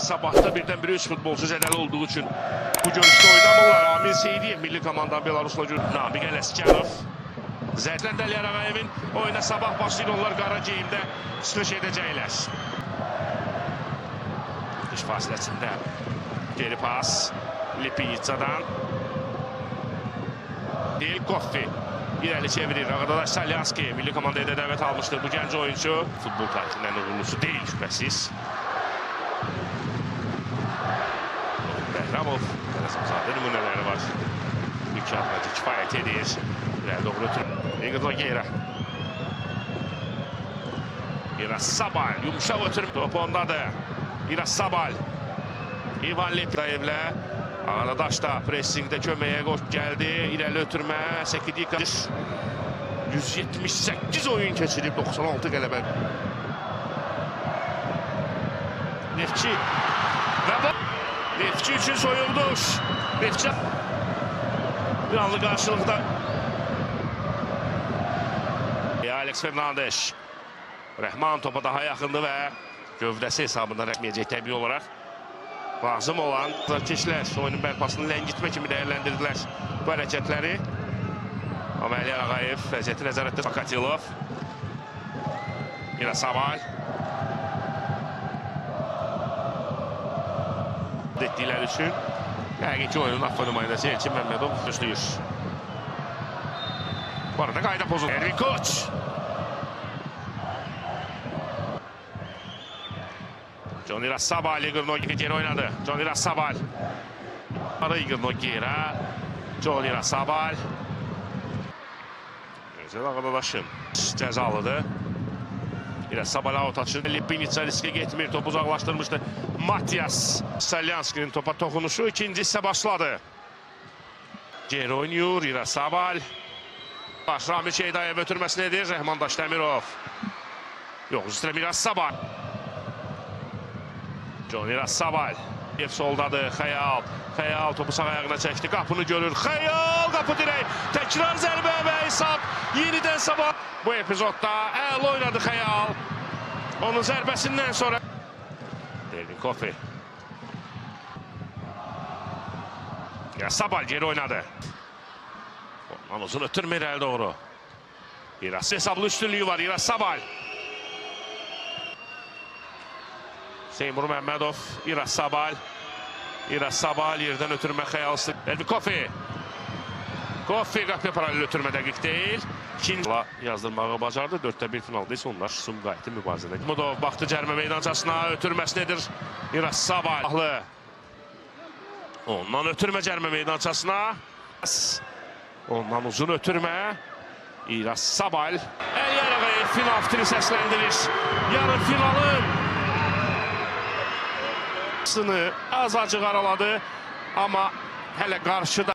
Sabahda birdən-bir 3 futbolcu zədəli olduğu üçün bu görüşdə oynamırlar. Amin Seydiyev milli komandan Belarusla görüşür. Namiq Ələsgərov. Zədlən Dəli Arağayevin oyuna sabah başlayır. Onlar qara geyimdə çıxış edəcəklər. İş fasiləsində geri pas Lipinitsadan. Del Koffi irəli çevirir. Ağadaş Salyanski milli komandaya da dəvət almışdır. Bu gənc oyuncu futbol tarixindən uğurlusu deyil şübhəsiz. Bəhramov, Qarasamzadə nümunələri var. İlk adımacı kifayət edir. İrəli doğru ötürür. Igor Nogueira. İrasabal, yumuşaq ötürür. Top ondadır. İrasabal. İvan Lepdayevlə. Ağadaş da pressingdə köməyə gəldi. İrəli ötürmə. Sekidika. 178 oyun keçirib 96 qələbə. Neftçi. Və bu. Neftçi üçün soyulduş. Neftçi. Bir anlı qarşılıqda. Alex Fernandes. Rəhman topa daha yaxındı və gövdəsi hesabından rəqməyəcək təbii olaraq. Lazım olan keçlər oyunun bərpasını ləngitmə kimi dəyərləndirdilər bu hərəkətləri. Əməli Ağayev, vəziyyəti nəzarətdə Fakatilov. İrasabal. Etdikləri üçün həqiqi oyunun AFFA nümayəndəsi Elçin Məmmədov gözləyir. Bu arada qayda pozuldu. Ervin Koç. John İrasabal, Igor Nogueira geri oynadı. John İrasabal. Igor Nogueira. John İrasabal. Gözəl Ağadaşın cəzalıdır. İrasabal out açır. Lipinitsa riskə getmir. Topu uzaqlaşdırmışdı. Matias Salyanskinin topa toxunuşu ikinci hissə başladı. Geri oynuyor İrasabal. Ramil Şeydayev ötürməsini edir. Rəhman Daşdəmirov. Yox, üstürəm İrasabal. John İrasabal. Soldadır. Xəyal. Xəyal topu sağ ayağına çəkdi. Qapını görür. Xəyal. Qapı dirək. Təkrar zərbə və hesab. Yenidən sabah. Bu epizodda əl oynadı Xəyal. Onun zərbəsindən sonra. Ervin Koffi. İrasabal geri oynadı. Ondan uzun ötürmür el doğru. Hesablı üstünlüğü var İrasabal. Seymur Məmmədov, İrasabal. İrasabal yerdən ötürmə xəyalsı. Ervin Koffi. Koffi qapıya paralel ötürmə dəqiq deyil. İkinci yazdırmağı bacardı. 4-1 finalda isə onlar Sumqayıtı mübarizədə. Mudov baxdı cərmə meydançasına, ötürməsini edir İrasabal. Ondan ötürmə cərmə meydançasına. Ondan uzun ötürmə. İrasabal. Əlyar Ağayev final fitini səsləndirir. Yarın finalın azacıq araladı. Amma hələ qarşıda